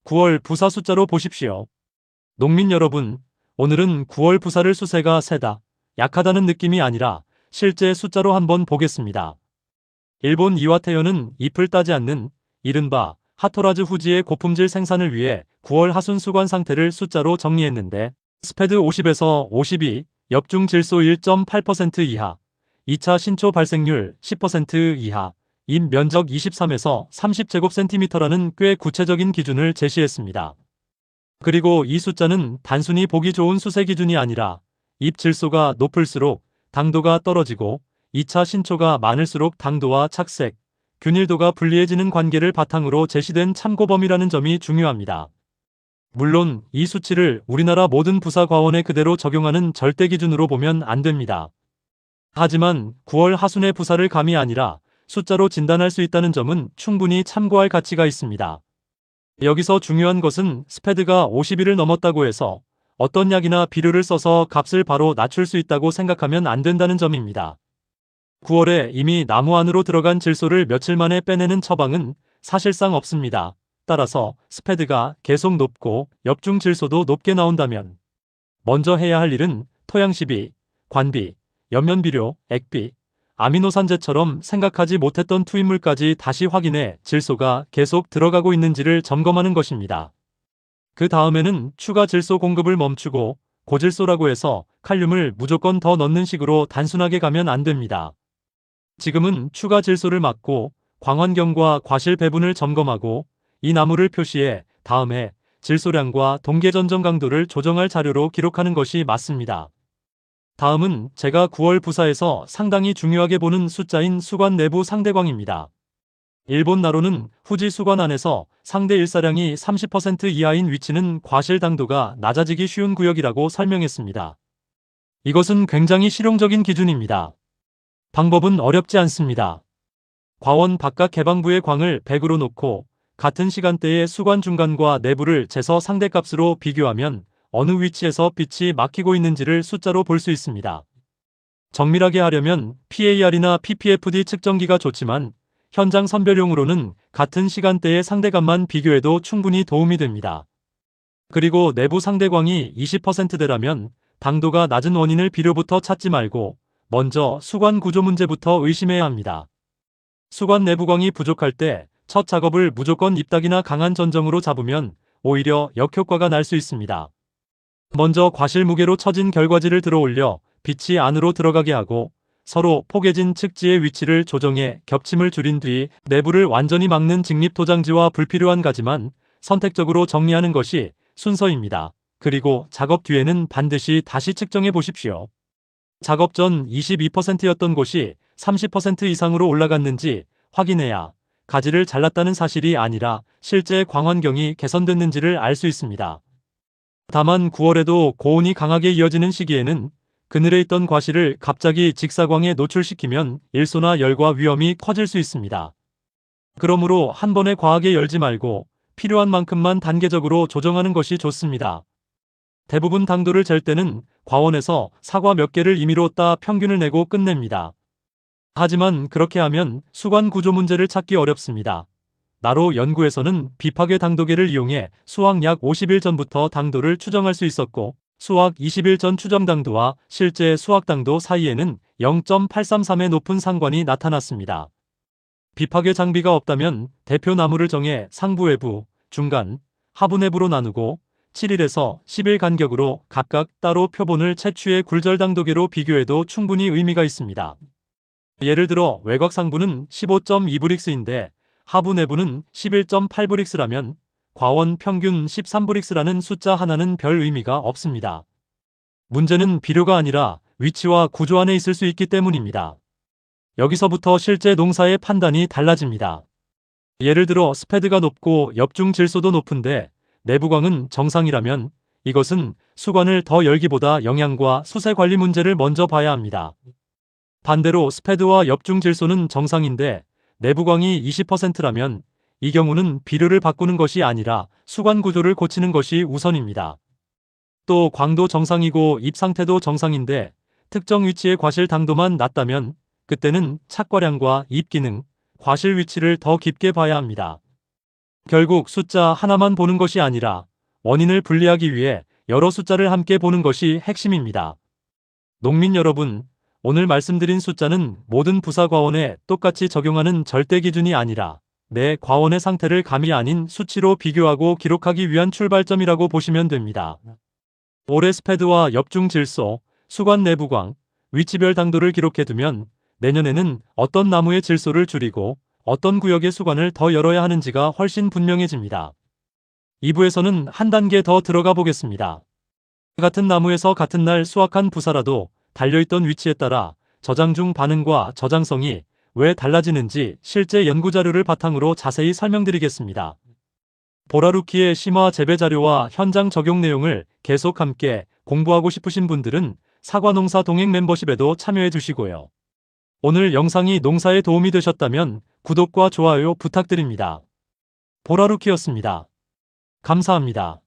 9월 부사 숫자로 보십시오. 농민 여러분, 오늘은 9월 부사를 수세가 세다, 약하다는 느낌이 아니라 실제 숫자로 한번 보겠습니다. 일본 이와테현은 잎을 따지 않는 이른바 하토라즈 후지의 고품질 생산을 위해 9월 하순 수관 상태를 숫자로 정리했는데 스패드 50에서 52, 엽중 질소 1.8% 이하, 2차 신초 발생률 10% 이하, 잎 면적 23에서 30제곱센티미터라는 꽤 구체적인 기준을 제시했습니다. 그리고 이 숫자는 단순히 보기 좋은 수세 기준이 아니라 잎 질소가 높을수록 당도가 떨어지고 2차 신초가 많을수록 당도와 착색, 균일도가 불리해지는 관계를 바탕으로 제시된 참고범위라는 점이 중요합니다. 물론 이 수치를 우리나라 모든 부사 과원에 그대로 적용하는 절대 기준으로 보면 안 됩니다. 하지만 9월 하순의 부사를 감이 아니라 숫자로 진단할 수 있다는 점은 충분히 참고할 가치가 있습니다. 여기서 중요한 것은 스패드가 50일을 넘었다고 해서 어떤 약이나 비료를 써서 값을 바로 낮출 수 있다고 생각하면 안 된다는 점입니다. 9월에 이미 나무 안으로 들어간 질소를 며칠 만에 빼내는 처방은 사실상 없습니다. 따라서 스패드가 계속 높고 엽중 질소도 높게 나온다면 먼저 해야 할 일은 토양시비, 관비, 연면비료, 액비, 아미노산제처럼 생각하지 못했던 투입물까지 다시 확인해 질소가 계속 들어가고 있는지를 점검하는 것입니다. 그 다음에는 추가 질소 공급을 멈추고 고질소라고 해서 칼륨을 무조건 더 넣는 식으로 단순하게 가면 안 됩니다. 지금은 추가 질소를 막고 광환경과 과실 배분을 점검하고 이 나무를 표시해 다음에 질소량과 동계전정 강도를 조정할 자료로 기록하는 것이 맞습니다. 다음은 제가 9월 부사에서 상당히 중요하게 보는 숫자인 수관 내부 상대광입니다. 일본 나로는 후지 수관 안에서 상대 일사량이 30% 이하인 위치는 과실 당도가 낮아지기 쉬운 구역이라고 설명했습니다. 이것은 굉장히 실용적인 기준입니다. 방법은 어렵지 않습니다. 과원 바깥 개방부의 광을 100으로 놓고 같은 시간대에 수관 중간과 내부를 재서 상대값으로 비교하면 어느 위치에서 빛이 막히고 있는지를 숫자로 볼 수 있습니다. 정밀하게 하려면 PAR이나 PPFD 측정기가 좋지만 현장 선별용으로는 같은 시간대의 상대값만 비교해도 충분히 도움이 됩니다. 그리고 내부 상대광이 20%대라면 당도가 낮은 원인을 비료부터 찾지 말고 먼저 수관 구조 문제부터 의심해야 합니다. 수관 내부광이 부족할 때 첫 작업을 무조건 입닥이나 강한 전정으로 잡으면 오히려 역효과가 날 수 있습니다. 먼저 과실 무게로 처진 결과지를 들어올려 빛이 안으로 들어가게 하고 서로 포개진 측지의 위치를 조정해 겹침을 줄인 뒤 내부를 완전히 막는 직립토장지와 불필요한 가지만 선택적으로 정리하는 것이 순서입니다. 그리고 작업 뒤에는 반드시 다시 측정해 보십시오. 작업 전 22%였던 곳이 30% 이상으로 올라갔는지 확인해야 가지를 잘랐다는 사실이 아니라 실제 광환경이 개선됐는지를 알 수 있습니다. 다만 9월에도 고온이 강하게 이어지는 시기에는 그늘에 있던 과실을 갑자기 직사광에 노출시키면 일소나 열과 위험이 커질 수 있습니다. 그러므로 한 번에 과하게 열지 말고 필요한 만큼만 단계적으로 조정하는 것이 좋습니다. 대부분 당도를 잴 때는 과원에서 사과 몇 개를 임의로 따 평균을 내고 끝냅니다. 하지만 그렇게 하면 수관 구조 문제를 찾기 어렵습니다. 나로 연구에서는 비파괴 당도계를 이용해 수확 약 50일 전부터 당도를 추정할 수 있었고 수확 20일 전 추정 당도와 실제 수확 당도 사이에는 0.833의 높은 상관이 나타났습니다. 비파괴 장비가 없다면 대표 나무를 정해 상부 외부, 중간, 하부 내부로 나누고 7일에서 10일 간격으로 각각 따로 표본을 채취해 굴절 당도계로 비교해도 충분히 의미가 있습니다. 예를 들어 외곽 상부는 15.2브릭스인데 하부 내부는 11.8브릭스라면 과원 평균 13브릭스라는 숫자 하나는 별 의미가 없습니다. 문제는 비료가 아니라 위치와 구조 안에 있을 수 있기 때문입니다. 여기서부터 실제 농사의 판단이 달라집니다. 예를 들어 스패드가 높고 엽중 질소도 높은데 내부광은 정상이라면 이것은 수관을 더 열기보다 영양과 수세 관리 문제를 먼저 봐야 합니다. 반대로 스패드와 엽중 질소는 정상인데 내부광이 20%라면 이 경우는 비료를 바꾸는 것이 아니라 수관 구조를 고치는 것이 우선입니다. 또 광도 정상이고 잎 상태도 정상인데 특정 위치의 과실 당도만 낮다면 그때는 착과량과 잎 기능, 과실 위치를 더 깊게 봐야 합니다. 결국 숫자 하나만 보는 것이 아니라 원인을 분리하기 위해 여러 숫자를 함께 보는 것이 핵심입니다. 농민 여러분, 오늘 말씀드린 숫자는 모든 부사과원에 똑같이 적용하는 절대 기준이 아니라 내 과원의 상태를 감이 아닌 수치로 비교하고 기록하기 위한 출발점이라고 보시면 됩니다. 올해 스패드와 엽중 질소, 수관 내부광, 위치별 당도를 기록해두면 내년에는 어떤 나무의 질소를 줄이고 어떤 구역의 수관을 더 열어야 하는지가 훨씬 분명해집니다. 2부에서는 한 단계 더 들어가 보겠습니다. 같은 나무에서 같은 날 수확한 부사라도 달려있던 위치에 따라 저장 중 반응과 저장성이 왜 달라지는지 실제 연구자료를 바탕으로 자세히 설명드리겠습니다. 보라루키의 심화 재배 자료와 현장 적용 내용을 계속 함께 공부하고 싶으신 분들은 사과농사 동행 멤버십에도 참여해 주시고요. 오늘 영상이 농사에 도움이 되셨다면 구독과 좋아요 부탁드립니다. 보라루키였습니다. 감사합니다.